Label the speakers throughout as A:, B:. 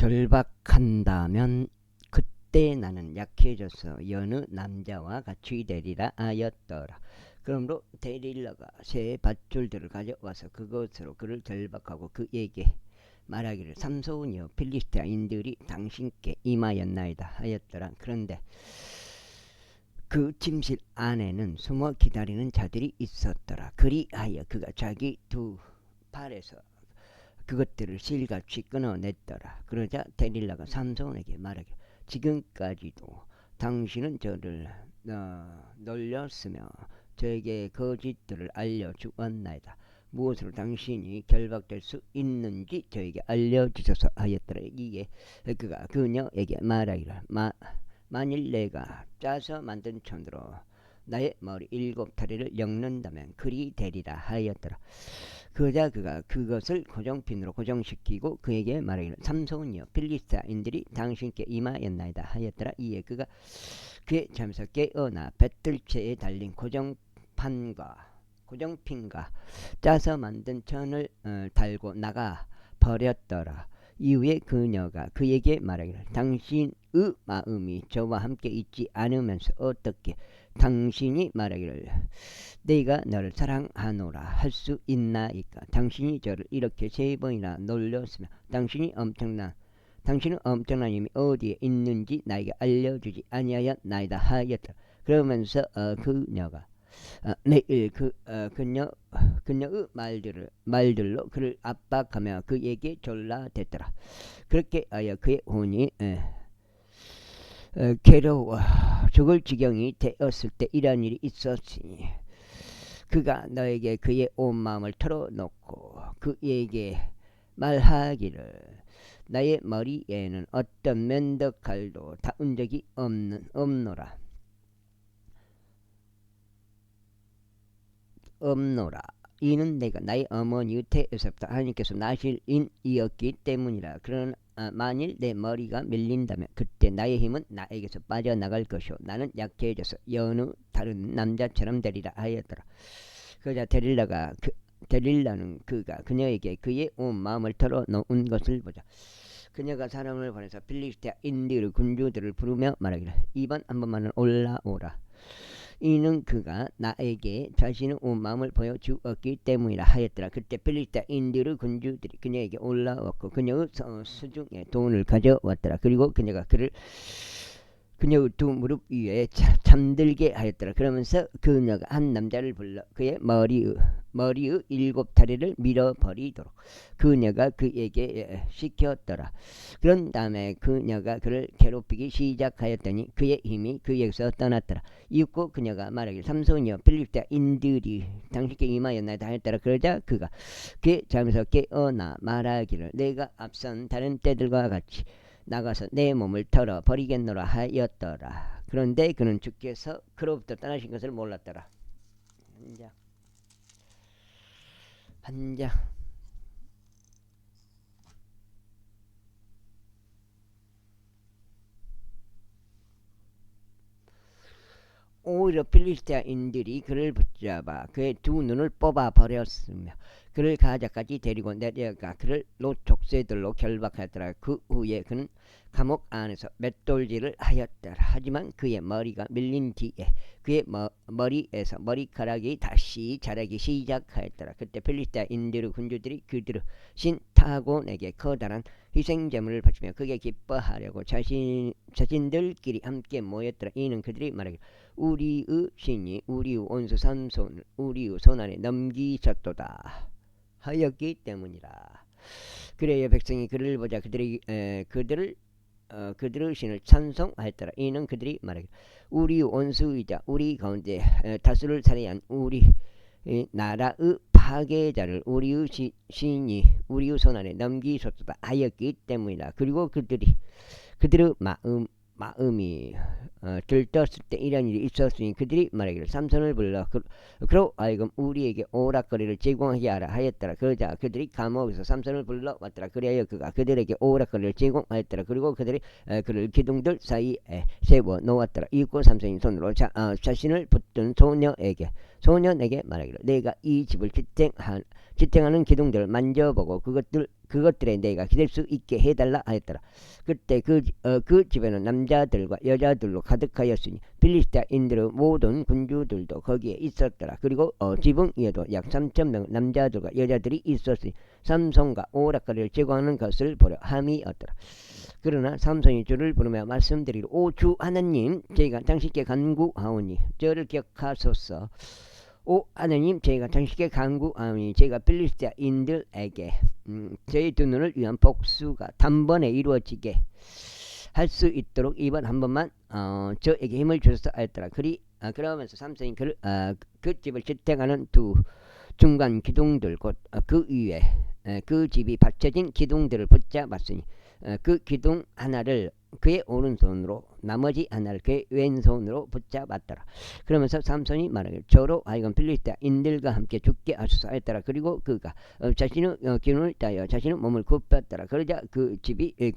A: 결박한다면 그때 나는 약해져서 여느 남자와 같이 되리라 하였더라. 그러므로 데릴러가 새 밧줄들을 가져와서 그것으로 그를 결박하고 그에게 말하기를 삼손이여 필리스티아인들이 당신께 임하였나이다 하였더라. 그런데 그 침실 안에는 숨어 기다리는 자들이 있었더라. 그리하여 그가 자기 두 팔에서 그것들을 실같이 끊어냈더라. 그러자 데릴라가 삼손에게 말하기를 지금까지도 당신은 저를 놀렸으며 저에게 거짓들을 알려주었나이다. 무엇으로 당신이 결박될 수 있는지 저에게 알려주소서 하였더라. 이에 그가 그녀에게 말하기를 만일 내가 짜서 만든 천으로 나의 머리 7다리를 엮는다면 그리 되리라 하였더라. 그러자 그가 그것을 고정핀으로 고정시키고 그에게 말하기를 삼손이여 필리스티아인들이 당신께 임하였나이다 하였더라. 이에 그가 그의 잠에서 깨어나 뱃들채에 달린 고정핀과 짜서 만든 천을 달고 나가 버렸더라. 이후에 그녀가 그에게 말하기를 당신의 마음이 저와 함께 있지 않으면서 어떻게 당신이 말하기를 내가 너를 사랑하노라 할 수 있나이까. 당신이 저를 이렇게 3번이나 놀렸으며 당신은 엄청난 힘이 어디에 있는지 나에게 알려주지 아니하였나이다 하였다. 그러면서 그녀가 매일 그녀의 말들로 그를 압박하며 그에게 졸라댔더라. 그렇게 하여 그의 혼이 괴로워 죽을 지경이 되었을 때 이러한 일이 있었으니 그가 너에게 그의 온 마음을 털어놓고 그에게 말하기를 나의 머리에는 어떤 면도칼도 닿은 적이 없노라. 이는 내가 나의 어머니의 태에서부터 하나님께서 나실 인이었기 때문이라. 그러나 만일 내 머리가 밀린다면 그때 나의 힘은 나에게서 빠져나갈 것이요 나는 약해져서 여느 다른 남자처럼 되리라 하였더라. 그러자 데릴라는 그가 그녀에게 그의 온 마음을 털어놓은 것을 보자 그녀가 사람을 보내서 필리스티아인들의 군주들을 부르며 말하기를 이번 한 번만은 올라오라. 이는 그가 나에게 자신의 온 마음을 보여주었기 때문이라 하였더라. 그때 필리스티아인들의 군주들이 그녀에게 올라왔고 그녀의 수중에 돈을 가져왔더라. 그리고 그녀가 그녀의 두 무릎 위에 잠들게 하였더라. 그러면서 그녀가 한 남자를 불러 그의 머리의 7다리를 밀어버리도록 그녀가 그에게 시켰더라. 그런 다음에 그녀가 그를 괴롭히기 시작하였더니 그의 힘이 그에게서 떠났더라. 이윽고 그녀가 말하기를 삼손이여 필리스티아인들이 당신께 임하였나이다 하였더라. 그러자 그가 그의 잠에서 깨어나 말하기를 내가 앞선 다른 때들과 같이 나가서 내 몸을 털어 버리겠노라 하였더라. 그런데 그는 주께서 그로부터 떠나신 것을 몰랐더라. 한장 오히려 필리스티아인들이 그를 붙잡아 그의 두 눈을 뽑아 버렸으며 그를 가자까지 데리고 내려가 그를 노족새들로 결박하였더라. 그 후에 그는 감옥 안에서 맷돌질을 하였더라. 하지만 그의 머리가 밀린 뒤에 그의 머리에서 머리카락이 다시 자라기 시작하였더라. 그때 필리스티아인들의 군주들이 그들의 신 다곤에게 커다란 희생제물을 바치며 그게 기뻐하려고 자신들끼리 함께 모였더라. 이는 그들이 말하기를 우리의 신이 우리의 원수 삼손을 우리의 손안에 넘기셨도다 하였기 때문이라. 그래야 백성이 그를 보자 그들의 신을 찬송하였더라. 이는 그들이 말하기를 우리 원수이자 우리 가운데 다수를 살해한 우리 나라의 파괴자를 우리의 신이 우리의 손안에 넘기셨도다 하였기 때문이라. 그리고 그들의 마음이 들떴을 때 이런 일이 있었으니 그들이 말하기를 삼손을 불러 그로 하여금 우리에게 오락거리를 제공하게 하라 하였더라. 그러자 그들이 감옥에서 삼손을 불러왔더라. 그리하여 그가 그들에게 오락거리를 제공하였더라. 그리고 그들이 그를 기둥들 사이에 세워 놓았더라. 이윽고 삼손이 손으로 자신을 붙든 소녀에게 소년에게 말하기를 내가 이 집을 지탱하는 기둥들을 만져보고 그것들에 내가 기댈 수 있게 해달라 하였더라. 그때 그 집에는 남자들과 여자들로 가득하였으니 필리스타인들의 모든 군주들도 거기에 있었더라. 그리고 지붕 위에도 약 3,000명 남자들과 여자들이 있었으니 삼손과 오락가리를 제거하는 것을 보려 함이었더라. 그러나 삼손이 주를 부르며 말씀드리기를 오 주 하나님 저희가 당신께 간구하오니 저를 기억하소서. 오 하나님 저희가 당신께 간구하오니 저희가 필리스티아인들에게 저희 두 눈을 위한 복수가 단번에 이루어지게 할 수 있도록 이번 한 번만 저에게 힘을 주소서 하였더라. 그러면서 삼손이 그 집을 지탱하는 두 중간 기둥들 곧 그 위에 그 집이 받쳐진 기둥들을 붙잡았으니 그 기둥 하나를 그의 오른손으로 나머지 하나를 그의 왼손으로 붙잡았더라. 그러면서 삼손이 말하기를 저로 하여금 필리스타인들과 함께 죽게 하소서 하였더라. 그리고 그가 자신의 기운을 따여 자신의 몸을 굽혔더라. 그러자 그 집이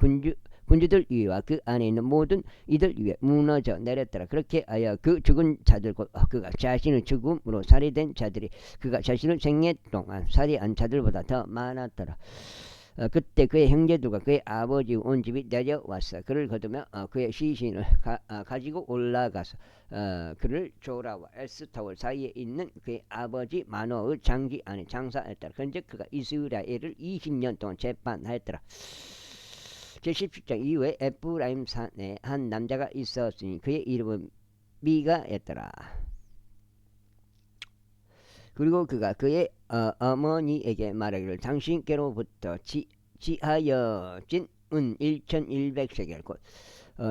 A: 군주들 위와 그 안에 있는 모든 이들 위에 무너져 내렸더라. 그렇게 하여 그 죽은 자들 곧 그가 자신의 죽음으로 살해된 자들이 그가 자신의 생애 동안 살해한 자들보다 더 많았더라. 그때 그의 형제들과 그의 아버지 온 집이 내려왔어. 그를 거두며 그의 시신을 가지고 올라가서 그를 조라와 에스타올 사이에 있는 그의 아버지 마노의 장기 안에 장사했더라. 그런즉 그가 이스라엘을 20년 동안 재판하였더라. 제17장 이후에 에프라임 산에 한 남자가 있었으니 그의 이름은 미가였더라. 그리고 그가 그의 어머니에게 말하기를 당신께로부터 지하여진 은 1100세겔 곧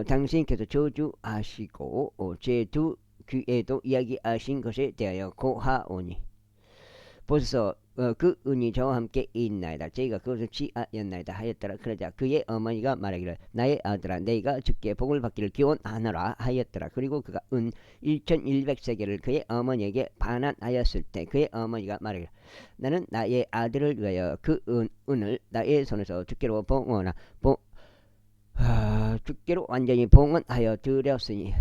A: 당신께서 저주하시고 제 두 귀에도 이야기하신 것에 대하여 고하오니 보소서 그 은이 저와 함께 있나이다. 저희가 그것을 취하였나이다 하였더라. 그러자 그의 어머니가 말하기를 나의 아들아 내가 주께 복을 받기를 기원하노라 하였더라. 그리고 그가 은 1100세겔을 그의 어머니에게 반환하였을 때 그의 어머니가 말하기를 나는 나의 아들을 위하여 그 은을 나의 손에서 주께로 주께로 완전히 봉헌하여 드렸으니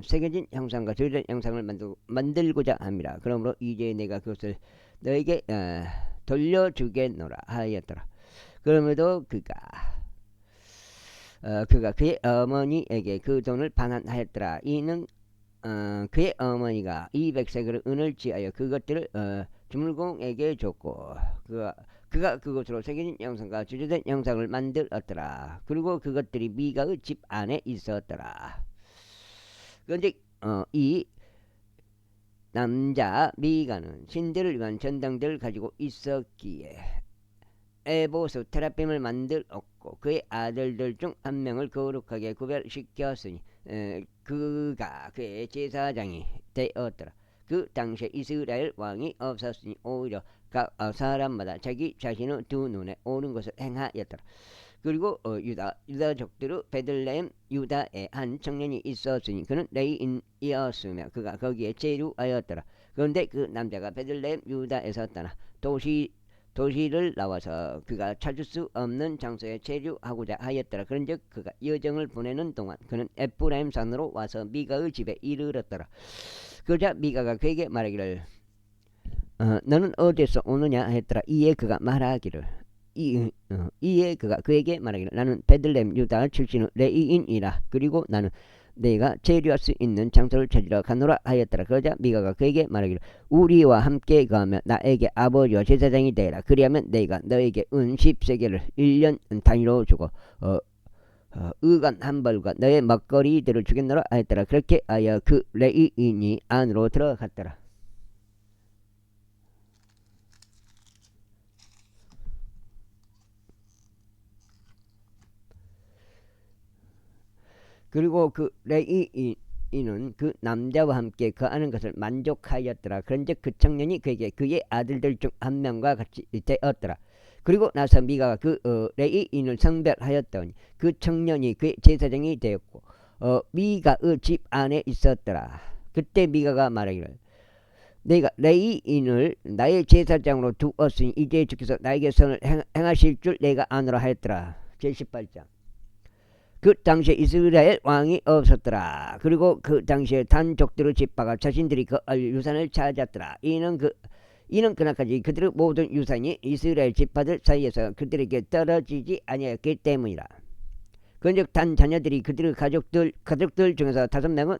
A: 새겨진 형상과 드린 형상을 만들고자 합니다. 그러므로 이제 내가 그것을 너에게 돌려주겠노라 하였더라. 그럼에도 그가 그의 어머니에게 그 돈을 반환하였더라. 이는 그의 어머니가 200세겔의 은을 지하여 그것들을 주물공에게 줬고 그가 그것으로 새겨진 형상과 주제된 형상을 만들었더라. 그리고 그것들이 미가의 집 안에 있었더라. 그런데 이 남자 미가는 신들을 위한 전당들을 가지고 있었기에 에보스 테라핌을 만들었고 그의 아들들 중 한 명을 거룩하게 구별시켰으니 그가 그의 제사장이 되었더라. 그 당시에 이스라엘 왕이 없었으니 오히려 각 사람마다 자기 자신의 두 눈에 옳은 것을 행하였더라. 그리고 유다족들의 베들레헴 유다에 한 청년이 있었으니 그는 레이인이었으며 그가 거기에 체류하였더라. 그런데 그 남자가 베들레헴 유다에서 떠나 도시를 나와서 그가 찾을 수 없는 장소에 체류하고자 하였더라. 그런즉 그가 여정을 보내는 동안 그는 에프라임 산으로 와서 미가의 집에 이르렀더라. 그러자 미가가 그에게 말하기를 너는 어디서 오느냐 했더라. 이에 그가 그에게 말하기를 나는 베들레헴 유다 출신의 레이인이라. 그리고 나는 내가 체류할 수 있는 장소를 찾으러 가노라 하였더라. 그러자 미가가 그에게 말하기를 우리와 함께 가면 나에게 아버지와 제사장이 되라. 그리하면 내가 너에게 은 10세겔을 1년 단위로 주고 의관 한 벌과 너의 먹거리들을 주겠노라 하였더라. 그렇게 하여 그 레이인이 안으로 들어갔더라. 그리고 그 레이인은 그 남자와 함께 거하는 것을 만족하였더라. 그런즉 그 청년이 그에게 그의 아들들 중 한 명과 같이 되었더라. 그리고 나서 미가가 그 레이인을 성별하였더니 그 청년이 그의 제사장이 되었고 미가의 집 안에 있었더라. 그때 미가가 말하기를 내가 레이인을 나의 제사장으로 두었으니 이제 주께서 나에게 선을 행하실 줄 내가 아노라 하였더라. 제18장 그 당시에 이스라엘 왕이 없었더라. 그리고 그 당시에 단족들의 집파가 자신들이 그 유산을 찾았더라. 이는 그날까지 그들의 모든 유산이 이스라엘 집파들 사이에서 그들에게 떨어지지 아니었기 때문이라. 그런즉 단 자녀들이 그들의 가족들 중에서 5명의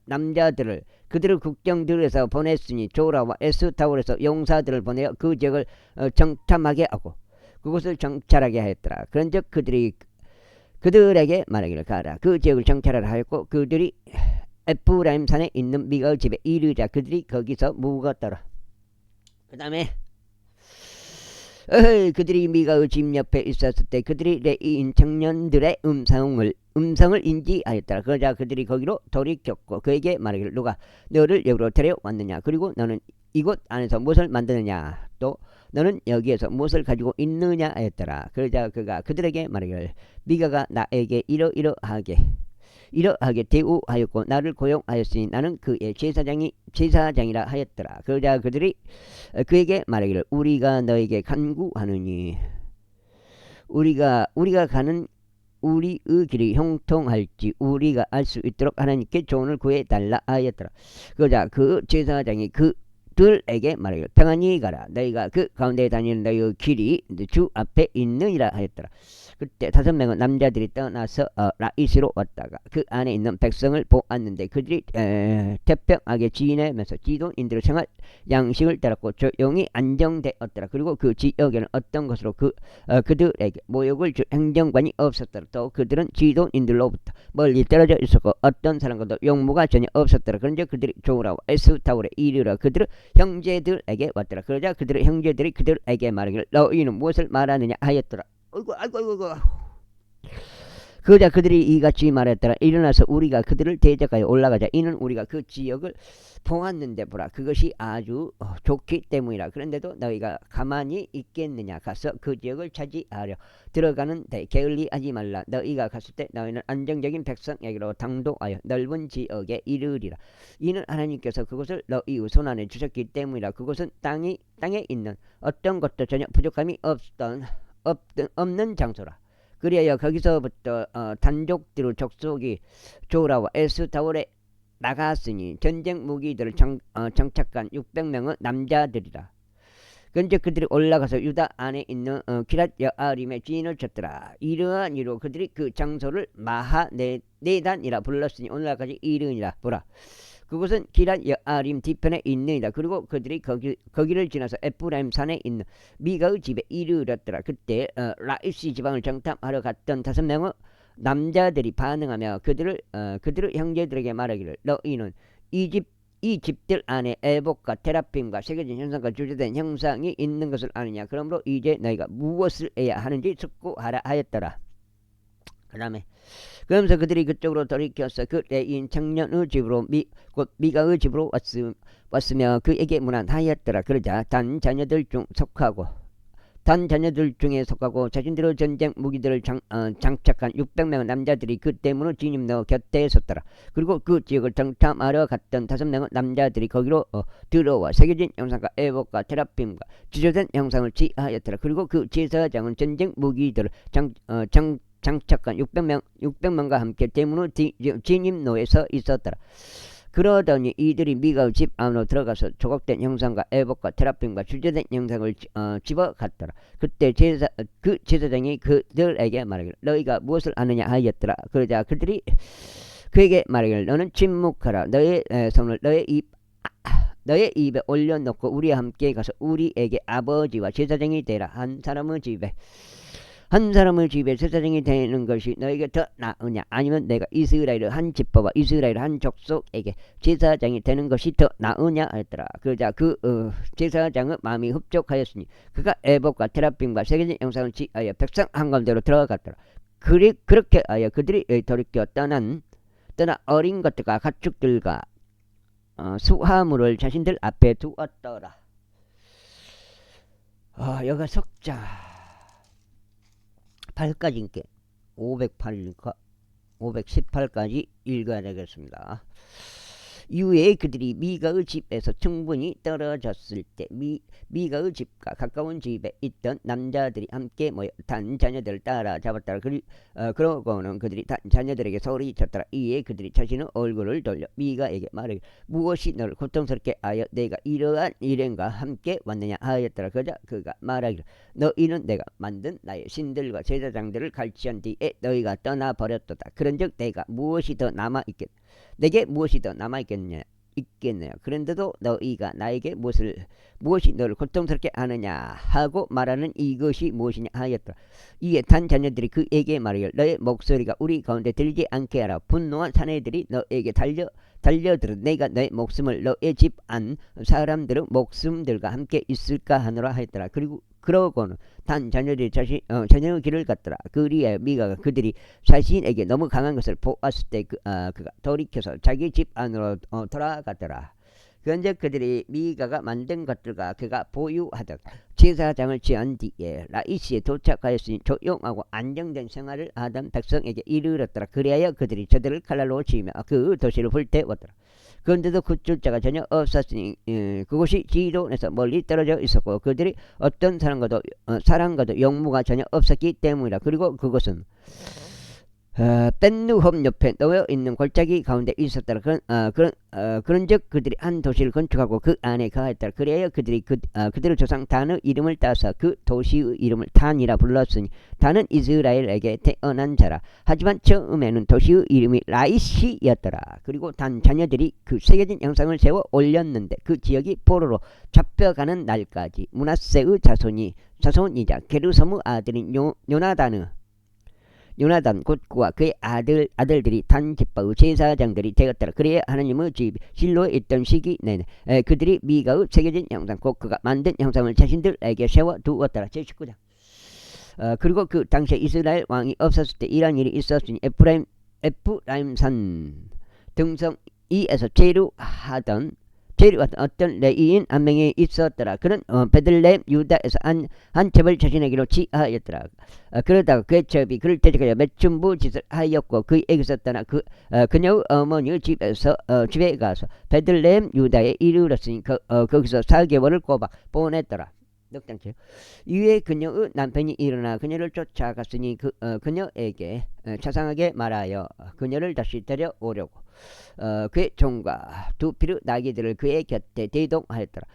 A: 남자들을 그들의 국경들에서 보냈으니 조라와 에스타올에서 용사들을 보내어 그 지역을 정탐하게 하고 그곳을 정찰하게 하였더라. 그런즉 그들에게 말하기를 가라. 그 지역을 정찰하라 하였고 그들이 에프라임 산에 있는 미가의 집에 이르자 그들이 거기서 묵었더라. 그 다음에 그들이 미가의 집 옆에 있었을 때 그들이 레이인 청년들의 음성을 인지하였더라. 그러자 그들이 거기로 돌이켰고 그에게 말하기를 누가 너를 여기로 데려왔느냐. 그리고 너는 이곳 안에서 무엇을 만드느냐. 또 너는 여기에서 무엇을 가지고 있느냐 하였더라. 그러자 그가 그들에게 말하기를 미가가 나에게 이러하게 대우하였고 나를 고용하였으니 나는 그의 제사장이라 하였더라. 그러자 그들이 그에게 말하기를 우리가 너에게 간구하느니 우리가 가는 우리의 길이 형통할지 우리가 알 수 있도록 하나님께 조언을 구해달라 하였더라. 그러자 그 제사장이 그들에게 말하기를 평안히 가라. 너희가 그 가운데 다니는 너희의 길이 주 앞에 있느니라 하였더라. 그때 5명의 남자들이 떠나서 라이스로 왔다가 그 안에 있는 백성을 보았는데 그들이 태평하게 지내면서 지도인들의 생활 양식을 따랐고 조용히 안정되었더라. 그리고 그 지역에는 어떤 것으로 그들에게 모욕을 줄 행정관이 없었더라. 또 그들은 지도인들로부터 멀리 떨어져 있었고 어떤 사람과도 용무가 전혀 없었더라. 그런데 그들이 조라와 에스타올에 이르러 그들의 형제들에게 왔더라. 그러자 그들의 형제들이 그들에게 말하기를 너희는 무엇을 말하느냐 하였더라. 아이고. 그러자 그들이 이같이 말했더라. 일어나서 우리가 그들을 대적하여 올라가자. 이는 우리가 그 지역을 보았는데 보라 그것이 아주 좋기 때문이라. 그런데도 너희가 가만히 있겠느냐. 가서 그 지역을 차지하려 들어가는데 게을리하지 말라. 너희가 갔을 때 너희는 안정적인 백성에게로 당도하여 넓은 지역에 이르리라. 이는 하나님께서 그곳을 너희의 손안에 주셨기 때문이라. 그곳은 땅에 있는 어떤 것도 전혀 부족함이 없는 장소라. 그리하여 거기서부터 단족들의 족속이 조라와 에스타올에 나갔으니 전쟁 무기들을 장착한 600명의 남자들이라. 그런데 그들이 올라가서 유다 안에 있는 기랏 여아림에 진을 쳤더라. 이러한 이로 그들이 그 장소를 마하네단이라 불렀으니 오늘날까지 이르니라. 보라 그곳은 기랏 여아림 뒤편에 있느니라. 그리고 그들이 거기를 지나서 에프라임 산에 있는 미가의 집에 이르렀더라. 그때 라이스 지방을 정탐하러 갔던 5명의 남자들이 반응하며 그들의 형제들에게 말하기를 너희는 이 집들 안에 에봇과 테라핌과 새겨진 형상과 주제된 형상이 있는 것을 아느냐. 그러므로 이제 너희가 무엇을 해야 하는지 숙고하라 하였더라. 그 다음에 그러면서 그들이 그쪽으로 돌이켜서 그 레인 청년의 집으로 곧 미가의 집으로 왔으며 그에게 문안하였더라. 그러자 단 자녀들 중에 속하고 자신들의 전쟁 무기들을 장착한 600명의 남자들이 그 대문을 진입 곁에 섰더라. 그리고 그 지역을 정탐하러 갔던 5명의 남자들이 거기로 들어와 새겨진 형상과 에봇과 테라핌과 지저된 형상을 취하였더라. 그리고 그 제사장은 전쟁 무기들을 장착한 600명과 함께 대문의 진입로에 서 있었더라. 그러더니 이들이 미가의 집 안으로 들어가서 조각된 형상과 에봇과 테라핌과 주제된 형상을 집어갔더라. 그때 그 제사장이 그들에게 말하기를 너희가 무엇을 아느냐 하였더라. 그러자 그들이 그에게 말하기를 너는 침묵하라. 너의 손을 너의 입에 올려놓고 우리와 함께 가서 우리에게 아버지와 제사장이 되라. 한 사람의 집에 제사장이 되는 것이 너에게 더 나으냐 아니면 내가 이스라엘의 한 지파와 이스라엘 한 족속에게 제사장이 되는 것이 더 나으냐 하였더라. 그러자 제사장의 마음이 흡족하였으니 그가 에봇과 테라핌과 새겨진 형상을 취하여 백성 한가운데로 들어갔더라. 그렇게 하여 그들이 돌이켜 떠나 어린 것들과 가축들과 수화물을 자신들 앞에 두었더라. 여가 석자 8까지인게 508일까 518까지 읽어야 되겠습니다. 이후에 그들이 미가의 집에서 충분히 떨어졌을 때 미가의 집과 가까운 집에 있던 남자들이 함께 모여 단 자녀들을 따라잡았더라. 그러고는 그들이 단 자녀들에게 소리쳤더라. 이에 그들이 자신의 얼굴을 돌려 미가에게 말하기를 무엇이 너를 고통스럽게 하여 내가 이러한 일행과 함께 왔느냐 하였더라. 그러자 그가 말하기를 너희는 내가 만든 나의 신들과 제사장들을 갈취한 뒤에 너희가 떠나버렸도다. 그런즉 내게 무엇이 더 남아있겠느냐 그런데도 너희가 나에게 무엇이 너를 고통스럽게 하느냐 하고 말하는 이것이 무엇이냐 하였더라. 이에 단 자녀들이 그에게 말하기를 너의 목소리가 우리 가운데 들리지 않게 하라. 분노한 사내들이 너에게 달려들어 내가 너의 목숨을 너의 집 안 사람들의 목숨들과 함께 있을까 하노라 하였더라. 그러고는 단 자녀들이 자녀의 길을 갔더라. 그리하여 미가가 그들이 자신에게 너무 강한 것을 보았을 때 그가 돌이켜서 자기 집 안으로 돌아가더라. 그런즉 그들이 미가가 만든 것들과 그가 보유하던 제사장을 취한 뒤에 라이시에 도착하였으니 조용하고 안정된 생활을 하던 백성에게 이르렀더라. 그리하여 그들이 저들을 칼날로 치며 그 도시를 불태웠더라. 그런데도 구출자가 전혀 없었으니 그곳이 지도에서 멀리 떨어져 있었고 그들이 어떤 사람과도 용무가 전혀 없었기 때문이라. 그리고 그곳은 벤누홈 옆에 놓여 있는 골짜기 가운데 있었더라. 그런즉 그들이 한 도시를 건축하고 그 안에 거하였더라. 그래야 그들이 그들의 조상 단의 이름을 따서 그 도시의 이름을 단이라 불렀으니 단은 이스라엘에게 태어난 자라. 하지만 처음에는 도시의 이름이 라이시였더라. 그리고 단 자녀들이 그 새겨진 형상을 세워 올렸는데 그 지역이 포로로 잡혀가는 날까지 므낫세의 자손이자 게르솜의 아들인 요나단 곧 그와 그의 아들들이 단 집파의 제사장들이 되었더라. 그래야 하나님의 집 실로에 있던 시기 내내 그들이 미가의 새겨진 형상 곧 그가 만든 형상을 자신들에게 세워두었더라. 제19장. 그리고 그 당시에 이스라엘 왕이 없었을 때 이런 일이 있었으니 에프라임산 등성이에서 체류하던 어떤 레위인 한 명이 있었더라. 그는 베들레헴 유다에서 한 첩을 자신에게로 취하였더라. 그러다가 그의 첩이 그를 대적하여 매춘부 짓을 하였고 그에게서 떠나 그녀의 어머니의 집에 가서 베들레헴 유다에 이르렀으니 거기서 4개월을 꼬박 보냈더라. 이후에 그녀의 남편이 일어나 그녀를 쫓아갔으니 그녀에게 자상하게 말하여 그녀를 다시 데려오려고 그의 종과 두 피르 나귀들을 그의 곁에 대동하였더라.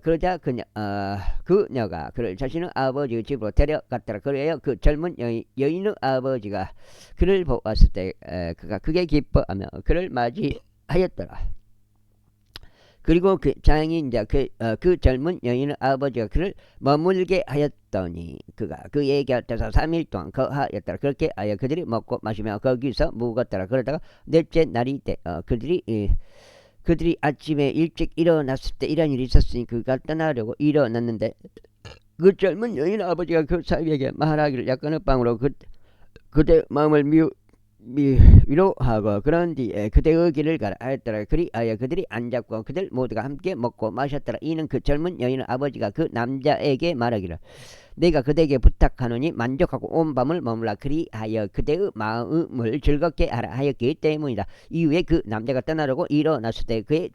A: 그러자 그녀가 그를 자신의 아버지의 집으로 데려갔더라. 그래야 그 젊은 여인의 아버지가 그를 보았을 때 그가 크게 기뻐하며 그를 맞이하였더라. 그리고 그 장인자 그 젊은 여인의 아버지가 그를 머물게 하였더니 그가 그의 곁에서 3일 동안 거하였더라. 그렇게 하여 그들이 먹고 마시며 거기서 묵었더라. 그러다가 넷째 날이 돼 그들이 아침에 일찍 일어났을 때 이런 일이 있었으니 그가 떠나려고 일어났는데 그 젊은 여인의 아버지가 그 사위에게 말하기를 약간의 빵으로 그대 마음을 위로하고 그런 뒤에 그대의 길을 가라 하였더라. 그리하여 그들이 앉았고 그들 모두가 함께 먹고 마셨더라. 이는 그 젊은 여인의 아버지가 그 남자에게 말하기를 내가 그대에게 부탁하노니 만족하고 온 밤을 머물라. 그리하여 그대의 마음을 즐겁게 하라 하였기 때문이다. 이후에 그 남자가 떠나려고 일어났을 때 그의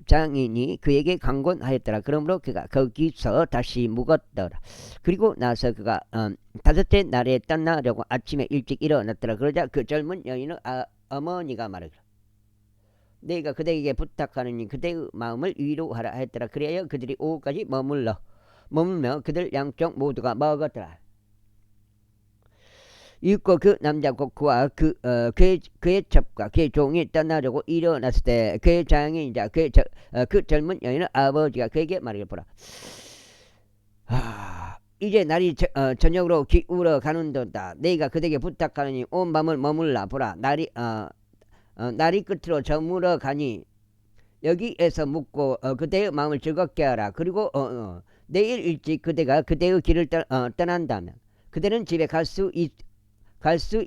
A: 장인이 그에게 강권하였더라. 그러므로 그가 거기서 다시 묵었더라. 그리고 나서 그가 다섯째 날에 떠나려고 아침에 일찍 일어났더라. 그러자 그 젊은 여인의 어머니가 말하기를 내가 그대에게 부탁하느니 그대의 마음을 위로하라 하였더라. 그래야 그들이 오후까지 머물며 그들 양쪽 모두가 먹었더라. 이윽고 그 남자 그와 그의 첩과 그의 종이 떠나려고 일어났을 때 그의 장인이자 그 젊은 여인의 아버지가 그에게 말하기를 보라. 이제 날이 저녁으로 기울어 가는도다. 내가 그대에게 부탁하느니 온 밤을 머물라. 보라. 날이 끝으로 저물어 가니 여기에서 묵고 그대의 마음을 즐겁게 하라. 그리고 내일 일찍 그대가 그대의 길을 떠난다면 그대는 집에 갈 수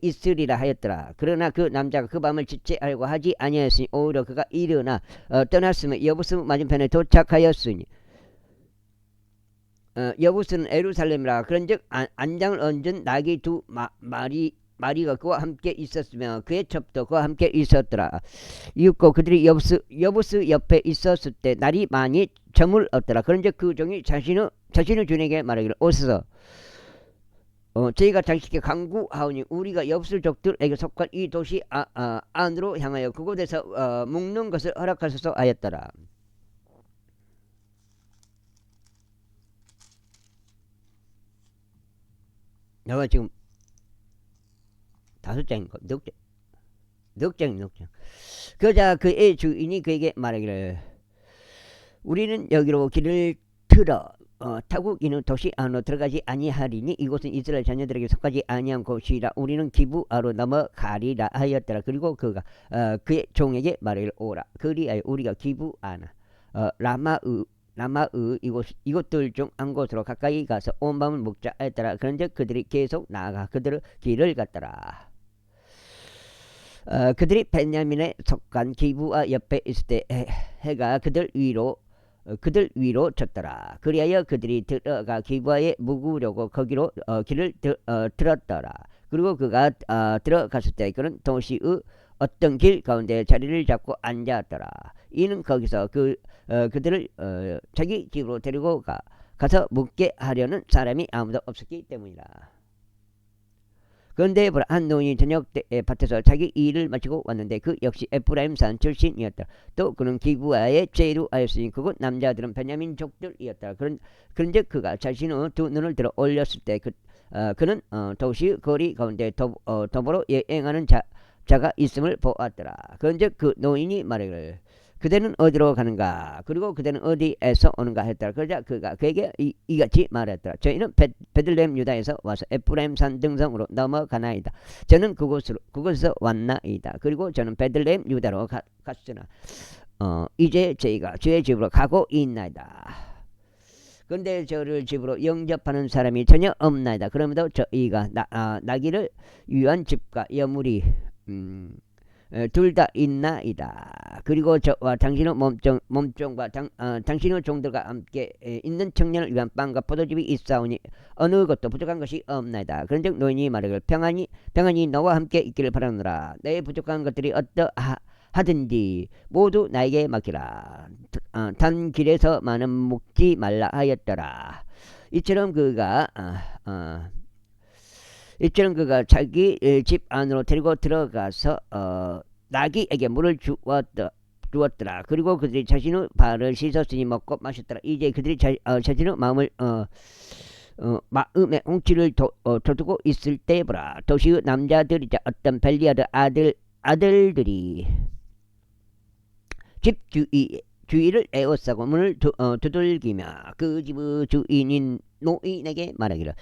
A: 있으리라 하였더라. 그러나 그 남자가 그 밤을 지체하려고 하지 아니하였으니 오히려 그가 일어나 떠났으며 여부스 맞은편에 도착하였으니 여부스는 에루살렘이라. 그런즉 안장을 얹은 나귀 두 마리 마리가 그와 함께 있었으며 그의 첩도 그와 함께 있었더라. 이윽고 그들이 여부스 옆에 있었을 때 날이 많이 저물었더라. 그런즉 그 종이 자신의 주인에게 말하기를 오소서 저희가 당신께 간구하오니 우리가 여부스 족들에게 속한 이 도시 안으로 향하여 그곳에서 묵는 것을 허락하소서 하였더라. 내가 지금 5장인가? 넉 장. 그러자 그의 주인이 그에게 말하기를 우리는 여기로 길을 틀어 타고 이는 도시 안으로 들어가지 아니하리니 이곳은 이스라엘 자녀들에게 속하지 아니한 곳이라 우리는 기브아로 넘어가리라 하였더라. 그리고 그가 그의 종에게 말하기를 오라 그리하여 우리가 기브아나 라마의 이곳들 중 한 곳으로 가까이 가서 온 밤을 묵자 하였더라. 그런즉 그들이 계속 나아가 그들의 길을 갔더라. 그들이 베냐민에 속한 기브아 옆에 있을 때 해가 그들 위로 쳤더라. 그리하여 그들이 들어가 기브아에 묵으려고 거기로 길을 들었더라. 그리고 그가 들어갔을 때 그는 도시의 어떤 길 가운데 자리를 잡고 앉았더라. 이는 거기서 그들을 자기 집으로 데리고 가서 묵게 하려는 사람이 아무도 없었기 때문이라. 그런데 한 노인이 저녁 때에 밭에서 자기 일을 마치고 왔는데 그 역시 에프라임 산 출신이었다. 또 그는 기브아의 제루하였으니 그곳 남자들은 베냐민 족들이었다. 그런즉 그가 자신의 두 눈을 들어 올렸을 때 그는 도시 거리 가운데 도보로 여행하는 자가 있음을 보았더라. 그런즉 그 노인이 말하기를 그대는 어디로 가는가? 그리고 그대는 어디에서 오는가 했더라. 그러자 그가 그에게 이같이 말했더라. 저희는 베들레헴 유다에서 와서 에프라임 산 등성으로 넘어가나이다. 저는 그곳에서 왔나이다. 그리고 저는 베들레헴 유다로 갔으나 이제 저희가 주의 집으로 가고 있나이다. 그런데 저를 집으로 영접하는 사람이 전혀 없나이다. 그러므로 저희가 나기를 위한 집과 여물이 둘 다 있나이다. 그리고 저와 당신의 몸종과 당신의 종들과 함께 있는 청년을 위한 빵과 포도즙이 있사오니 어느 것도 부족한 것이 없나이다. 그런즉 노인이 말하기를 평안히 너와 함께 있기를 바라노라. 내 부족한 것들이 어떠하든지 모두 나에게 맡기라. 단 길에서 많은 묵지 말라 하였더라. 이처럼 그가 자기 집 안으로 데리고 들어가서 나귀에게 물을 주었더라. 그리고 그들이 자신의 발을 씻었으니 먹고 마셨더라. 이제 그들이 자신의 마음의 홍치를 돋우고 있을 때 보라. 도시의 남자들이자 어떤 벨리아드 아들들이 집 주위를 에워싸고 문을 두들기며 그 집의 주인인 노인에게 말하기를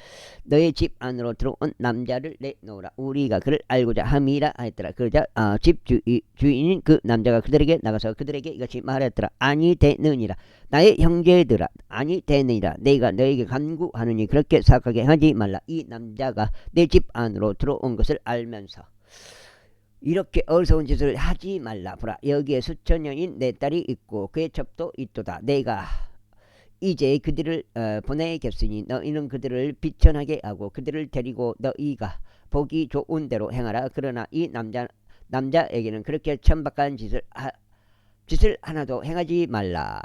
A: 너의 집 안으로 들어온 남자를 내놓으라. 우리가 그를 알고자 함이라 하였더라. 그러자 집 주인인 그 남자가 그들에게 나가서 그들에게 이같이 말했더라. 아니 되느니라. 나의 형제들아 아니 되느니라. 내가 너에게 간구하느니 그렇게 사악하게 하지 말라. 이 남자가 내 집 안으로 들어온 것을 알면서 이렇게 어리석은 짓을 하지 말라. 보라 여기에 수천 년인 내 딸이 있고 그의 첩도 있도다. 내가 이제 그들을 보내겠으니 너희는 그들을 비천하게 하고 그들을 데리고 너희가 보기 좋은 대로 행하라. 그러나 이 남자에게는 그렇게 천박한 짓을 하나도 행하지 말라.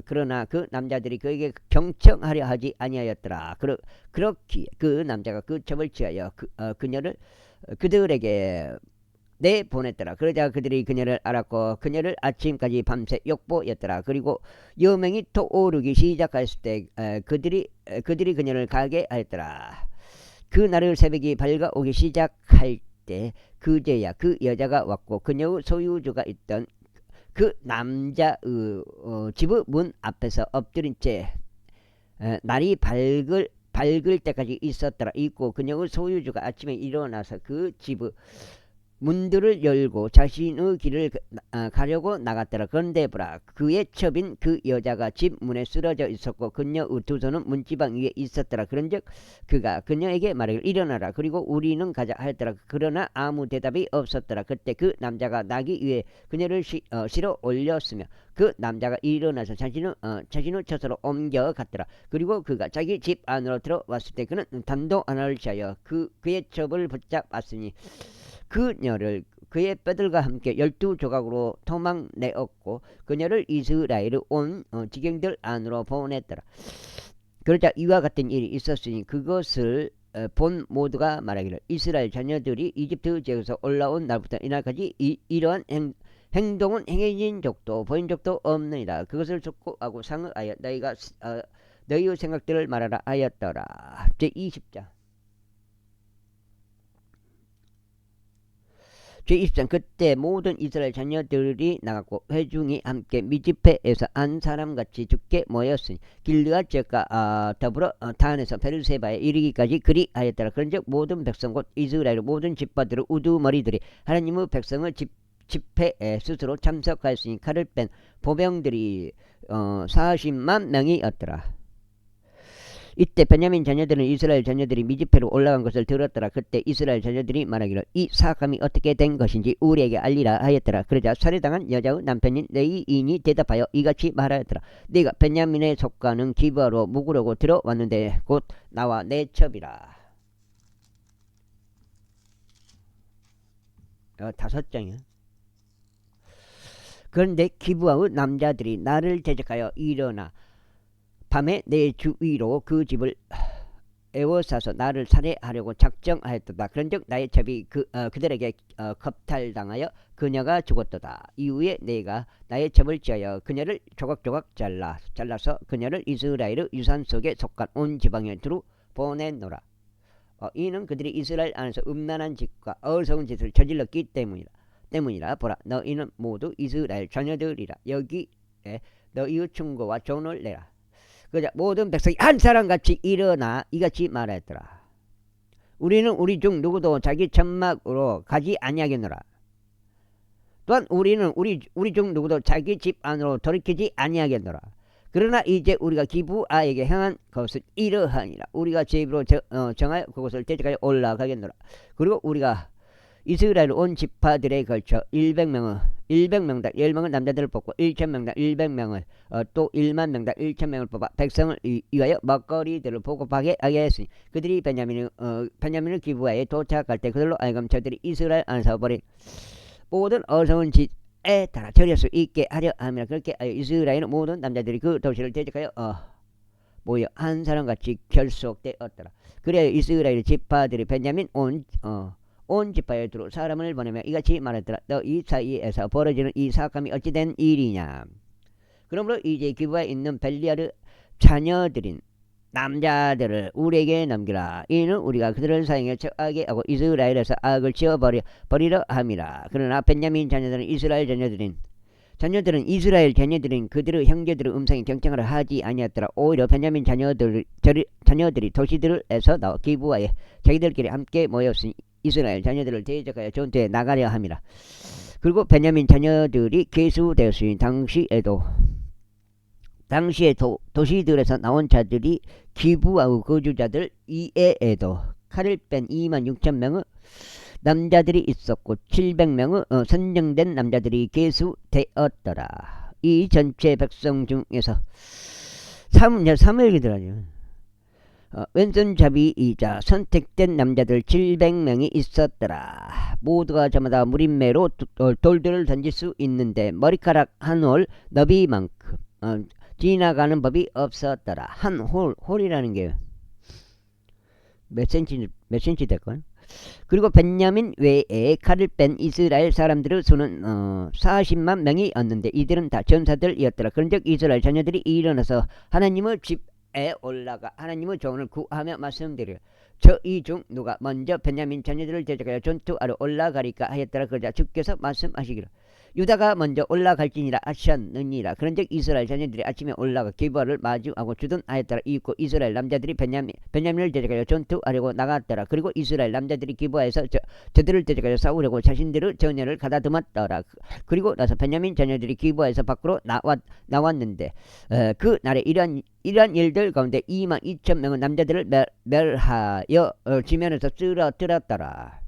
A: 그러나 그 남자들이 그에게 경청하려 하지 아니하였더라. 그렇기에 그 남자가 그 첩을 취하여 그녀를 그들에게 내보냈더라. 그러자 그들이 그녀를 알았고 그녀를 아침까지 밤새 욕보였더라. 그리고 여명이 떠오르기 시작했을 때 그들이 그녀를 가게 하였더라. 그 날을 새벽이 밝아오기 시작할 때 그제야 그 여자가 왔고 그녀의 소유주가 있던 그 남자의 집의 문 앞에서 엎드린 채 날이 밝을 때까지 있었더라. 있고 그녀의 소유주가 아침에 일어나서 그 집의 문들을 열고 자신의 길을 가려고 나갔더라. 그런데 보라, 그의 첩인 그 여자가 집 문에 쓰러져 있었고 그녀의 두 손은 문지방 위에 있었더라. 그런즉 그가 그녀에게 말하기를 일어나라, 그리고 우리는 가자 하였더라. 그러나 아무 대답이 없었더라. 그때 그 남자가 나기 위해 그녀를 실어 올렸으며 그 남자가 일어나서 자신의 처소로 옮겨갔더라. 그리고 그가 자기 집 안으로 들어왔을 때 그는 단도 하나를 취하여 그의 첩을 붙잡았으니 그녀를 그의 뼈들과 함께 12조각으로 토막내었고 그녀를 이스라엘의 온 지경들 안으로 보냈더라. 그러자 이와 같은 일이 있었으니 그것을 본 모두가 말하기를 이스라엘 자녀들이 이집트 지역에서 올라온 날부터 이날까지 이러한 행동은 행해진 적도 보인 적도 없느니라. 그것을 촉구하고 상의하여 너희가 너희의 생각들을 말하라 하였더라. 제20장 제23 그때 모든 이스라엘 자녀들이 나갔고 회중이 함께 미즈페에서 한 사람같이 죽게 모였으니 길르앗 지역과 더불어 단에서 베르세바에 이르기까지 그리하였더라. 그런즉 모든 백성 곧 이스라엘 모든 집파들의 우두머리들이 하나님의 백성을 집회에 스스로 참석하였으니 칼을 뺀 보병들이 40만 명이었더라. 이때 베냐민 자녀들은 이스라엘 자녀들이 미즈페로 올라간 것을 들었더라. 그때 이스라엘 자녀들이 말하기를 이 사감이 어떻게 된 것인지 우리에게 알리라 하였더라. 그러자 살해당한 여자의 남편인 레이인이 대답하여 이같이 말하였더라. 네가 베냐민에 속하는 기브아로 묵으려고 들어왔는데 곧 나와 내 첩이라. 5장이야. 그런데 기브아의 남자들이 나를 대적하여 일어나 밤에 내 주위로 그 집을 에워싸서 나를 살해하려고 작정하였도다. 그런즉 나의 첩이 그들에게 겁탈당하여 그녀가 죽었도다. 이후에 내가 나의 첩을 지하여 그녀를 조각조각 잘라서 그녀를 이스라엘의 유산 속에 속한 온 지방에 두루 보내노라. 이는 그들이 이스라엘 안에서 음란한 짓과 어리석은 짓을 저질렀기 때문이라. 보라, 너희는 모두 이스라엘 자녀들이라. 여기에 너희의 충고와 조언을 내라. 그자 모든 백성이 한 사람같이 일어나 이같이 말하였더라. 우리는 우리 중 누구도 자기 천막으로 가지 아니하겠노라. 또한 우리는 우리 중 누구도 자기 집 안으로 돌이키지 아니하겠노라. 그러나 이제 우리가 기브아에게 향한 것은 이러하니라. 우리가 제 입으로 정하여 그곳을 대적하여 올라가겠노라. 그리고 우리가 이스라엘 온 지파들에 걸쳐 100명당 10명을 남자들을 뽑고 1000명당 100명을 또 100,000명당 1000명을 뽑아 백성을 위하여 먹거리들을 보급하게 하겠으니 그들이 베냐민의 기브아에 도착할 때 그들로 하여금 저들이 이스라엘 안에서 벌인 모든 어리석은 짓에 따라 처리할 수 있게 하려 함이라. 그렇게 하여 이스라엘의 모든 남자들이 그 도시를 대적하여 모여 한 사람같이 결속되었더라. 그래야 이스라엘 지파들이 베냐민 온 지파에 두루 사람을 보내며 이같이 말했더라. 너 이 사이에서 벌어지는 이 사감이 어찌된 일이냐. 그러므로 이제 기브아에 있는 벨리알의 자녀들인 남자들을 우리에게 넘기라. 이는 우리가 그들을 사용해 척하게 하고 이스라엘에서 악을 지어버리려 함이라. 그러나 베냐민 자녀들은 이스라엘 자녀들인 그들의 형제들의 음성이 경청하려 하지 아니하였더라. 오히려 베냐민 자녀들이 도시들에서 나와 기브아에 자기들끼리 함께 모였으니 이스라엘 자녀들을 대적하여 전투에 나가려 함이라. 그리고 베냐민 자녀들이 계수되었으니 당시에 도시들에서 나온 자들이 기브아의 거주자들 이외에도 칼을 뺀 26,000명의 남자들이 있었고 700명의 선정된 남자들이 계수되었더라. 이 전체 백성 중에서 3일이더라고요. 왼손잡이이자 선택된 남자들 700명이 있었더라. 모두가 저마다 무림매로 돌들을 던질 수 있는데 머리카락 한 홀 너비만큼 지나가는 법이 없었더라. 한 홀이라는 게 몇 센치 될걸? 그리고 벤야민 외에 칼을 뺀 이스라엘 사람들의 수는 40만 명이었는데 이들은 다 전사들이었더라. 그런즉 이스라엘 자녀들이 일어나서 하나님의 집에 올라가 하나님의 조언을 구하며 말씀드려 저희 중 누가 먼저 베냐민 자녀들을 대적하여 전투하러 올라가리까 하였더라. 그러자 주께서 말씀하시기를 유다가 먼저 올라갈지니라 하셨느니라. 그런즉 이스라엘 자녀들이 아침에 올라가 기브아를 마주하고 주둔하였더라. 이윽고 이스라엘 남자들이 베냐민을 대적하여 전투하려고 나갔더라. 그리고 이스라엘 남자들이 기브아에서 저들을 대적하여 싸우려고 자신들의 전열을 가다듬었더라. 그리고 나서 베냐민 자녀들이 기브아에서 밖으로 나왔는데 그 날에 이러한 일들 가운데 22,000명의 남자들을 멸하여 지면에서 쓰러뜨렸더라.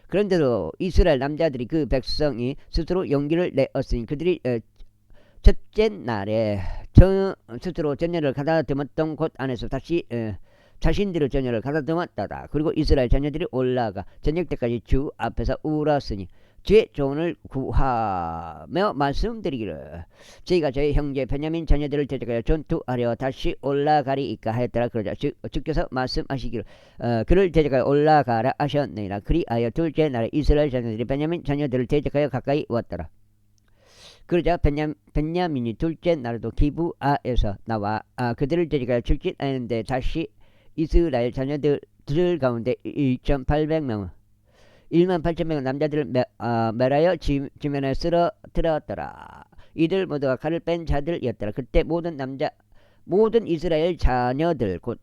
A: 그런데도 이스라엘 남자들이 그 백성이 스스로 용기를 내었으니 그들이 첫째 날에 스스로 전열을 가다듬었던 곳 안에서 다시 자신들의 전열을 가다듬었다. 그리고 이스라엘 자녀들이 올라가 저녁 때까지 주 앞에서 울었으니 주의 조언을 구하며 말씀드리기를 저희가 저희 형제 베냐민 자녀들을 대적하여 전투하려 다시 올라가리이까 하였더라. 그러자 주께서 말씀하시기를 그를 대적하여 올라가라 하셨느니라. 그리하여 둘째 날에 이스라엘 자녀들이 베냐민 자녀들을 대적하여 가까이 왔더라. 그러자 베냐민이 둘째 날에도 기브아에서 나와 그들을 대적하여 출진하였는데 다시 이스라엘 자녀들 가운데 1,800명 18,000명의 남자들을 멸하여 지면에 쓰러뜨렸더라. 이들 모두가 칼을 뺀 자들이었더라. 그때 모든 이스라엘 자녀들 곧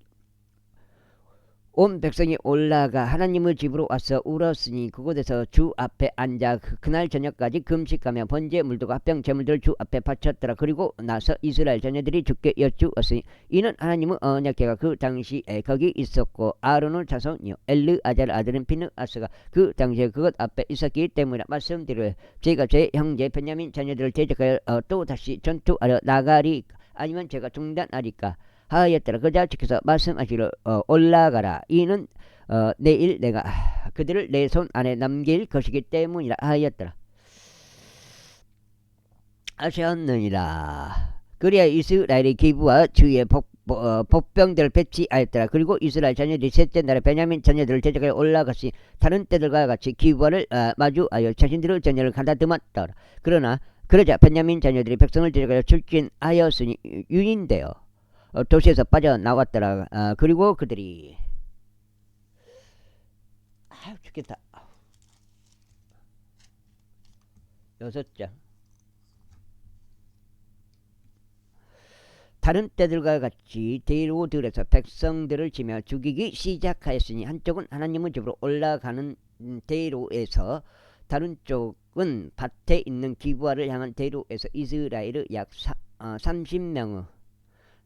A: 온 백성이 올라가 하나님의 집으로 와서 울었으니 그곳에서 주 앞에 앉아 그날 저녁까지 금식하며 번제 물도가 합병 제물들을 주 앞에 바쳤더라. 그리고 나서 이스라엘 자녀들이 주께 여쭈었으니 이는 하나님의 언약궤가 그 당시에 거기 있었고 아론의 자손이요 엘르아잘 아들은 비느하스가 그 당시에 그것 앞에 있었기 때문이라. 말씀드려 저희가 제 형제 베냐민 자녀들을 대적하여 또 다시 전투하려 나가리 아니면 제가 중단하리까 하였더라. 그자 주께서 말씀하시기를 올라가라. 이는 내일 내가 그들을 내 손 안에 남길 것이기 때문이라 하였더라. 하셨느니라. 그리하여 이스라엘이 기브와 주위에 복병들을 배치하였더라. 그리고 이스라엘 자녀들이 셋째 날에 베냐민 자녀들을 대적하여 올라갔으니 다른 때들과 같이 기브와를 마주하여 자신들의 전열을 가다듬었더라. 그러자 베냐민 자녀들이 백성을 대적하여 출진하였으니 유인되어 도시에서 빠져나왔더라. 그리고 그들이 죽겠다. 6장 다른 때들과 같이 대로들에서 백성들을 치며 죽이기 시작하였으니 한쪽은 하나님의 집으로 올라가는 대로에서 다른 쪽은 밭에 있는 기브아를 향한 대로에서 이스라엘의 약 30명의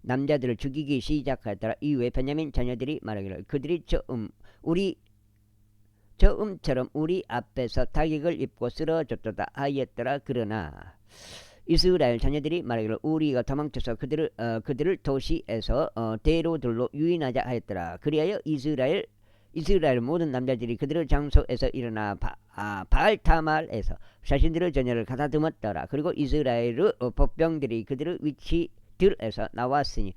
A: 남자들을 죽이기 시작하였더라. 이후에 베냐민 자녀들이 말하기를 그들이 처음처럼 우리 앞에서 타격을 입고 쓰러졌도다 하였더라. 그러나 이스라엘 자녀들이 말하기를 우리가 도망쳐서 그들을 도시에서 대로들로 유인하자 하였더라. 그리하여 이스라엘 모든 남자들이 그들의 장소에서 일어나 바알타말에서 자신들의 전열을 가다듬었더라. 그리고 이스라엘의 복병들이 그들의 위치들에서 나왔으니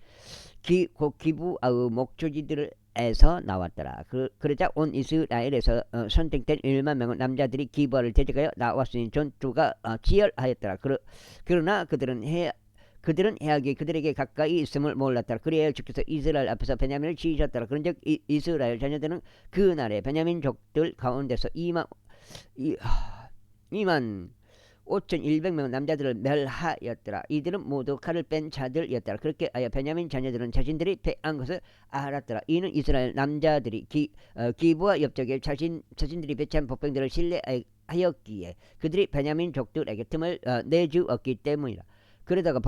A: 곧 기브아의 목초지들에서 나왔더라. 그러자 온 이스라엘에서 선택된 1만 명의 남자들이 기브아를 대적하여 나왔으니 전투가 치열하였더라. 그러나 그들은 해악이 그들에게 가까이 있음을 몰랐더라. 그리하여 주께서 이스라엘 앞에서 베냐민을 치셨더라. 그런즉 이스라엘 자녀들은 그날에 베냐민 족들 가운데서 2만 5,100명 남자들을 멸하였더라. 이들은 모두 칼을 뺀 자들이었더라. 그렇게 하여 베냐민 자녀들은 자신들이 패한 것을 알았더라. 이는 이스라엘 남자들이 기브아 옆쪽에 자신들이 배치한 복병들을 신뢰하였기에 그들이 베냐민 족들에게 틈을 내주었기 때문이라. 그러다가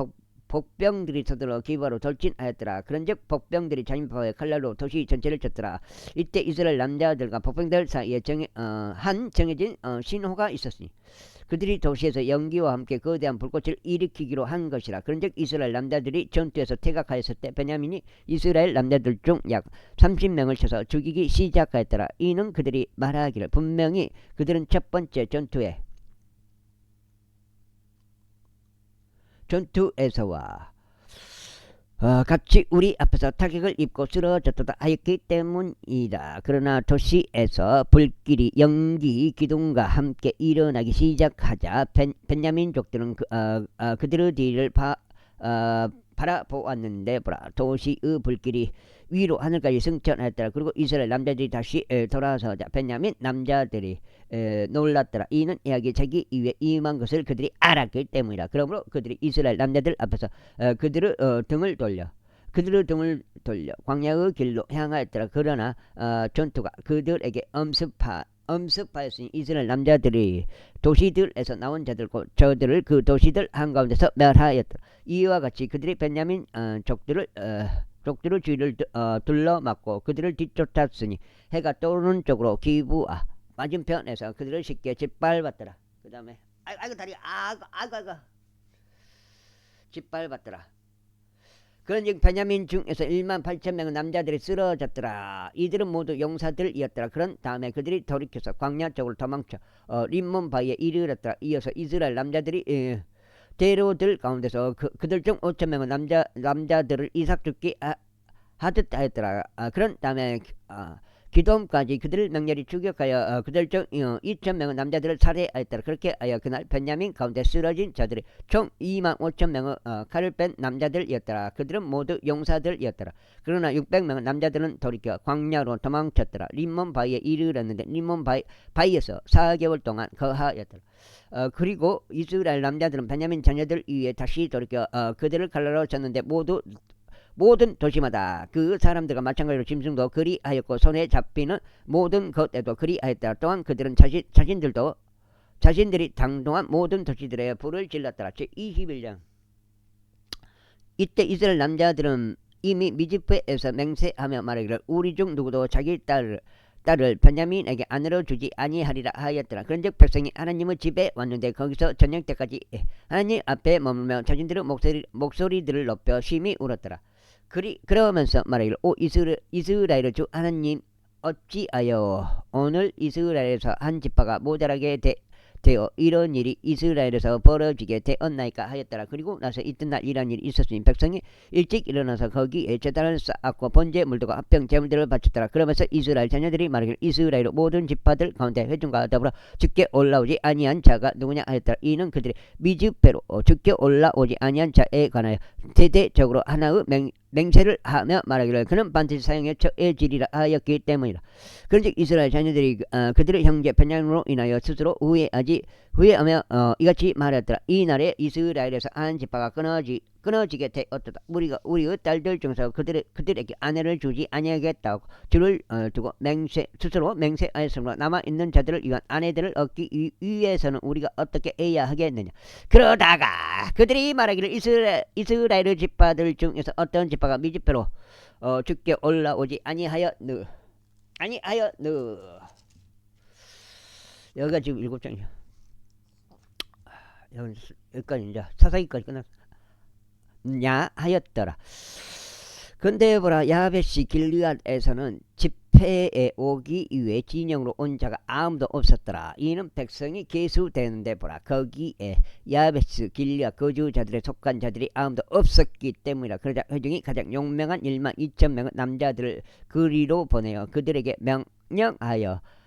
A: 복병들이 서둘러 기브아로 돌진하였더라. 그런즉 복병들이 자인파의 칼날로 도시 전체를 쳤더라. 이때 이스라엘 남자들과 복병들 사이에 정해진 신호가 있었으니 그들이 도시에서 연기와 함께 거대한 불꽃을 일으키기로 한 것이라. 그런즉 이스라엘 남자들이 전투에서 퇴각하였을 때 베냐민이 이스라엘 남자들 중 약 30명을 쳐서 죽이기 시작하였더라. 이는 그들이 말하기를 분명히 그들은 첫 번째 전투에서와 같이 우리 앞에서 타격을 입고 쓰러졌다 하였기 때문이다. 그러나 도시에서 불길이 연기 기둥과 함께 일어나기 시작하자 베냐민 족들은 그들의 뒤를 바라보았는데 보라 도시의 불길이 위로 하늘까지 승천하였더라. 그리고 이스라엘 남자들이 다시 돌아와서 베냐민 남자들이 놀랐더라. 이는 야곱이 자기 이후에 임한 것을 그들이 알았기 때문이라. 그러므로 그들이 이스라엘 남자들 앞에서 그들을 등을 돌려 광야의 길로 향하였더라. 그러나 전투가 그들에게 엄습하였으니 이스라엘 남자들이 도시들에서 나온 자들고 저들을 그 도시들 한가운데서 멸하였더라. 이와 같이 그들이 베냐민 족들을 주위를 둘러막고 그들을 뒤쫓았으니 해가 떠오르는 쪽으로 기부아 맞은편에서 그들을 쉽게 짓밟았더라. 그 다음에 아이고 다리 아이고 짓밟았더라. 그런즉 베냐민 중에서 18,000명의 남자들이 쓰러졌더라. 이들은 모두 용사들이었더라. 그런 다음에 그들이 돌이켜서 광야 쪽으로 도망쳐 림몬 바위에 이르렀더라. 이어서 이스라엘 남자들이 대로들 가운데서 그들 중 5,000명의 남자들을 이삭 죽게 하듯 하였더라. 그런 다음에 기돔까지 그들을 맹렬히 추격하여 그들 중 2,000명의 남자들을 살해하였더라. 그렇게 하여 그날 베냐민 가운데 쓰러진 자들이 총 25,000명의 칼을 뺀 남자들이었더라. 그들은 모두 용사들이었더라. 그러나 600명의 남자들은 돌이켜 광야로 도망쳤더라. 림몬 바위에 이르렀는데 림몬 바위에서 4개월 동안 거하였더라. 그리고 이스라엘 남자들은 베냐민 자녀들 위에 다시 돌이켜 그들을 갈라로 쳤는데 모든 도시마다 그 사람들과 마찬가지로 짐승도 그리하였고 손에 잡히는 모든 것에도 그리하였다. 또한 그들은 자신들이 당동한 모든 도시들에 불을 질렀더라. 제21장. 이때 이스라엘 남자들은 이미 미즈페에서 맹세하며 말하기를 우리 중 누구도 자기 딸을 베냐민에게 아내로 주지 아니하리라 하였더라. 그런즉 백성이 하나님의 집에 왔는데 거기서 저녁 때까지 하나님 앞에 머물며 자신들의 목소리들을 높여 심히 울었더라. 그러면서 말하기를 오 이스라엘의 주 하나님 어찌하여 오늘 이스라엘에서 한 지파가 모자라게 되어 이런 일이 이스라엘에서 벌어지게 되었나이까 하였더라. 그리고 나서 이튿날 이런 일이 있었으니 백성이 일찍 일어나서 거기에 제단을 쌓았고 번제 물들과 합병 제물들을 바쳤더라. 그러면서 이스라엘 자녀들이 말하기를 이스라엘의 모든 지파들 가운데 회중과 더불어 주께 올라오지 아니한 자가 누구냐 하였더라. 이는 그들이 미즈페로 주께 올라오지 아니한 자에 관하여 대대적으로 하나의 맹세를 하며 말하기를 그는 반드시 사형에 처해지리라 하였기 때문이라. 그런즉 이스라엘 자녀들이 그들의 형제 베냐민으로 인하여 스스로 후회하며 이같이 말했더라. 이 날에 이스라엘에서 한 지파가 끊어지게 되었다. 우리가 우리의 딸들 중에서 그들에게 아내를 주지 아니하겠다고 줄을 두고 스스로 맹세하였으므로 남아있는 자들을 위한 아내들을 얻기 위해서는 우리가 어떻게 해야 하겠느냐. 그러다가 그들이 말하기를 이스라엘의 지파들 중에서 어떤 지파가 미즈페로 주께 올라오지 아니하였느. 여기가 지금 7장이야. 여기까지 이제 사사기까지 끝났어. 냐 하였더라. 근데 보라 야베시 길르앗에서는 집회에 오기 위해 진영으로 온 자가 아무도 없었더라. 이는 백성이 계수되는데 보라 거기에 야베스 길르앗 거주자들의 속한 자들이 아무도 없었기 때문이라. 그러자 회중이 가장 용맹한 12,000명의 남자들을 그리로 보내어 그들에게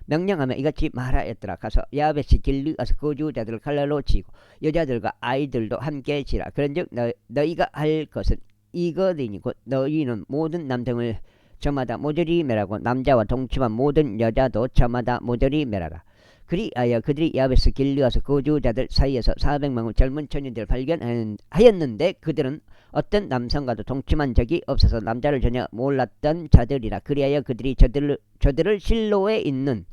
A: 명령하며 이같이 말하였더라. 가서 야베스 길르앗 거주자들을 칼날로 치고 여자들과 아이들도 함께 치라. 그런즉 너희가 할 것은 이거니니 곧 너희는 모든 남성을 저마다 모조리 매라고 남자와 동침한 모든 여자도 저마다 모조리 매라라. 그리하여 그들이 야베스 길르앗 거주자들 사이에서 400명의 젊은 처녀들을 발견하였는데 그들은 어떤 남성과도 동침한 적이 없어서 남자를 전혀 몰랐던 자들이라. 그리하여 그들이 저들을 실로에 있는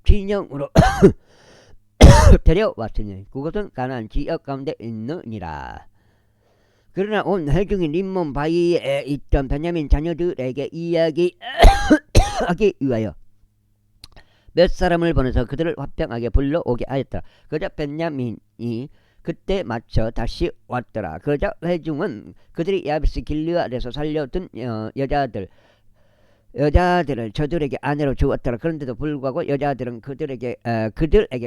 A: 진영으로 데려왔으니 그것은 가나안 지역 가운데 있느니라. 그러나 온 회중이 림몬 바위에 있던 베냐민 자녀들에게 이야기하기 위하여 몇 사람을 보내서 그들을 화평하게 불러오게 하였더라. 그러자 베냐민이 그때 맞춰 다시 왔더라. 그러자 회중은 그들이 야베스 길르앗에서 살려둔 여자들 여자들을 저들에게 아내로 주었더라. 그런데도 불구하고 여자들은 그들에게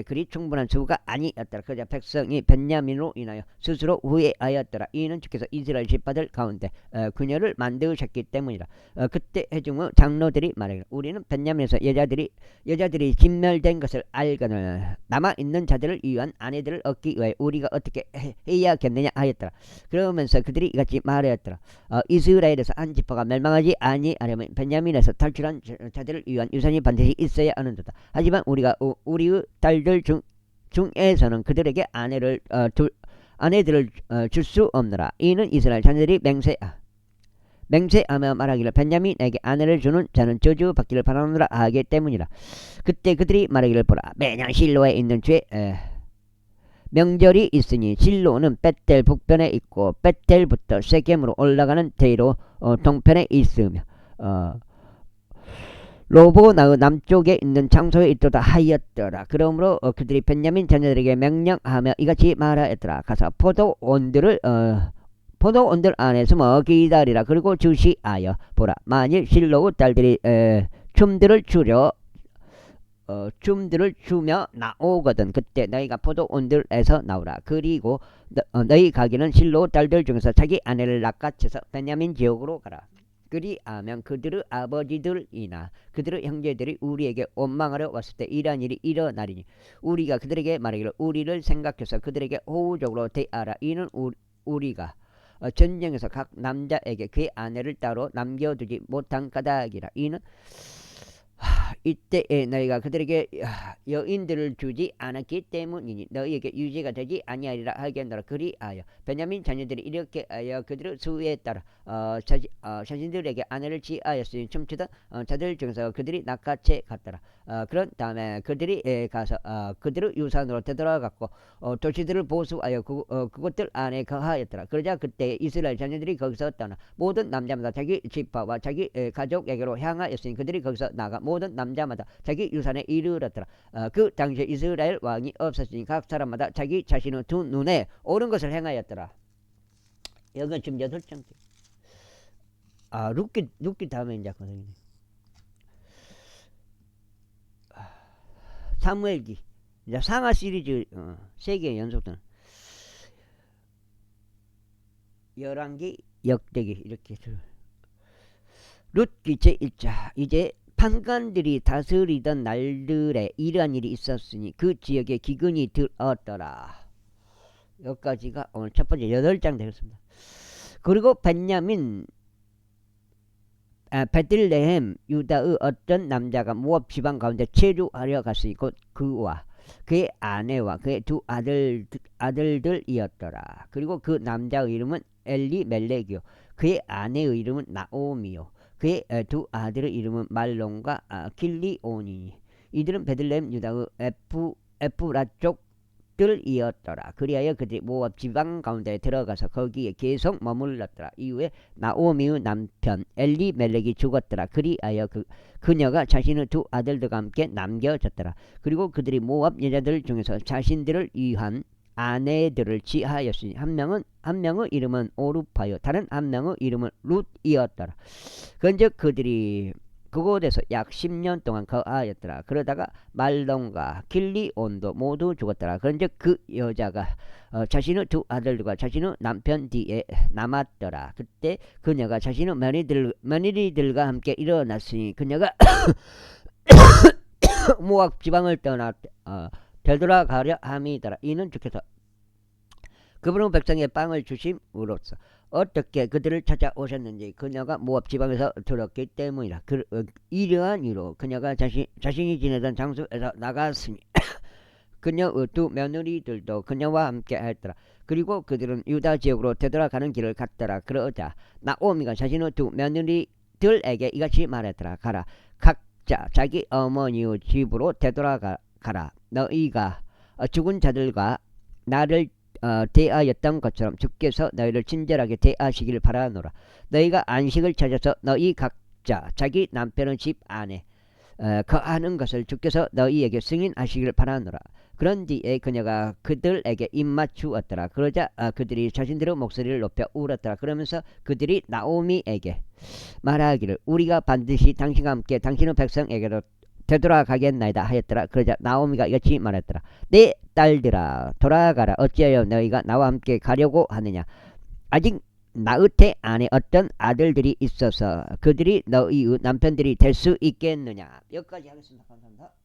A: 그리 충분한 수가 아니었더라. 그저 백성이 벤야민으로 인하여 스스로 후회하였더라. 이는 주께서 이스라엘 집파들 가운데 그녀를 만드셨기 때문이라. 그때 회중의 장로들이 말하기를 우리는 벤야민에서 여자들이 진멸된 것을 알거늘 남아 있는 자들을 위한 아내들을 얻기 위해 우리가 어떻게 해야겠느냐 하였더라. 그러면서 그들이 이같이 말하였더라. 이스라엘에서 한 지파가 멸망하지 아니하려면 벤야민에서 탈출한 자들을 위한 유산이 반드시 있어야 하는도다. 하지만 우리가 우리의 딸들 중에서는 그들에게 아내들을 줄 수 없느라. 이는 이스라엘 자녀들이 맹세하며 말하기를 벤야민에게 아내를 주는 자는 저주받기를 바라노라 하기 때문이라. 그때 그들이 말하기를 보라 매년 실로에 있는 명절이 있으니 실로는 벳델 북편에 있고 벳델부터 세겜으로 올라가는 대로 동편에 있으며 로보나의 남쪽에 있는 장소에 있도다 하였더라. 그러므로 그들이 벤야민 자녀들에게 명령하며 이같이 말하였더라. 가서 포도원들 안에서 기다리라. 그리고 주시하여 보라 만일 실로의 딸들이 춤들을 추며 나오거든 그때 너희가 포도원들에서 나오라. 그리고 너희 가기는 실로 딸들 중에서 자기 아내를 낚아채서 베냐민 지역으로 가라. 그리하면 그들의 아버지들이나 그들의 형제들이 우리에게 원망하려 왔을 때 이러한 일이 일어나리니 우리가 그들에게 말하기를 우리를 생각해서 그들에게 호우적으로 대하라. 이는 우리가 전쟁에서 각 남자에게 그의 아내를 따로 남겨두지 못한 까닭이라. 이는 이때에 너희가 그들에게 여인들을 주지 않았기 때문이니 너희에게 유죄가 되지 아니하리라 하겠노라. 그리하여 베냐민 자녀들이 이렇게 하여 그들의 수에 따라 자신들에게 아내를 취하였으니 춤추던 자들 중에서 그들이 낚아채 갔더라. 그런 다음에 그들이 가서 그들의 유산으로 되돌아갔고 도시들을 보수하여 그곳들 안에 거하였더라. 그러자 그때 이스라엘 자녀들이 거기서 떠나 모든 남자마다 자기 지파와 자기 가족에게로 향하였으니 그들이 거기서 나가 모든 남자마다 자기 유산에 이르렀더라. 그 당시에 이스라엘 왕이 없었으니 각 사람마다 자기 자신의 두 눈에 옳은 것을 행하였더라. 여기는 지금 8장째. 룻기 다음에 이제 거든요. 사무엘기 이제 상하 시리즈 3개 연속된 열왕기 역대기 이렇게 룻기 제1자. 이제 판관들이 다스리던 날들에 이러한 일이 있었으니 그 지역에 기근이 들었더라. 여기까지가 오늘 첫 번째 8장 되겠습니다. 그리고 벤야민 베들레헴 유다의 어떤 남자가 모압 지방 가운데 체류하려 갔으니 곧 그와 그의 아내와 그의 두 아들들이었더라. 그리고 그 남자의 이름은 엘리멜렉이요 그의 아내의 이름은 나오미요 그의 두 아들의 이름은 말론과 길리온이니 이들은 베들레헴 유다의 에프라 쪽들이었더라. 그리하여 그들이 모압 지방 가운데 들어가서 거기에 계속 머물렀더라. 이후에 나오미의 남편 엘리멜렉이 죽었더라. 그리하여 그녀가 자신의 두 아들들과 함께 남겨졌더라. 그리고 그들이 모압 여자들 중에서 자신들을 위한 아내들을 취하였으니 한 명의 이름은 오르파요 다른 한 명의 이름은 룻이었더라. 그런즉 그들이 그곳에서 약 10년 동안 거하였더라. 그러다가 말론과 길리온도 모두 죽었더라. 그런즉 그 여자가 자신의 두 아들들과 자신의 남편 뒤에 남았더라. 그때 그녀가 자신의 며느리들과 함께 일어났으니 그녀가 모압 지방을 떠나 되돌아가려 함이더라. 이는 주께서 그분의 백성의 빵을 주심으로써 어떻게 그들을 찾아오셨는지 그녀가 모압 지방에서 들었기 때문이라. 이러한 이유로 그녀가 자신이 지내던 장소에서 나갔으니 그녀의 두 며느리들도 그녀와 함께 했더라. 그리고 그들은 유다 지역으로 되돌아가는 길을 갔더라. 그러자 나오미가 자신의 두 며느리들에게 이같이 말했더라. 가라 각자 자기 어머니의 집으로 되돌아가라. 너희가 죽은 자들과 나를 대하였던 것처럼 주께서 너희를 친절하게 대하시기를 바라노라. 너희가 안식을 찾아서 너희 각자 자기 남편의 집 안에 거하는 것을 주께서 너희에게 승인하시기를 바라노라. 그런 뒤에 그녀가 그들에게 입맞추었더라. 그러자 그들이 자신들의 목소리를 높여 울었더라. 그러면서 그들이 나오미에게 말하기를 우리가 반드시 당신과 함께 당신의 백성에게로 되돌아가겠나이다 하였더라. 그러자 나오미가 이같이 말했더라. 내 딸들아 돌아가라. 어찌하여 너희가 나와 함께 가려고 하느냐. 아직 나의 안에 어떤 아들들이 있어서 그들이 너희의 남편들이 될 수 있겠느냐. 여기까지 하겠습니다. 감사합니다.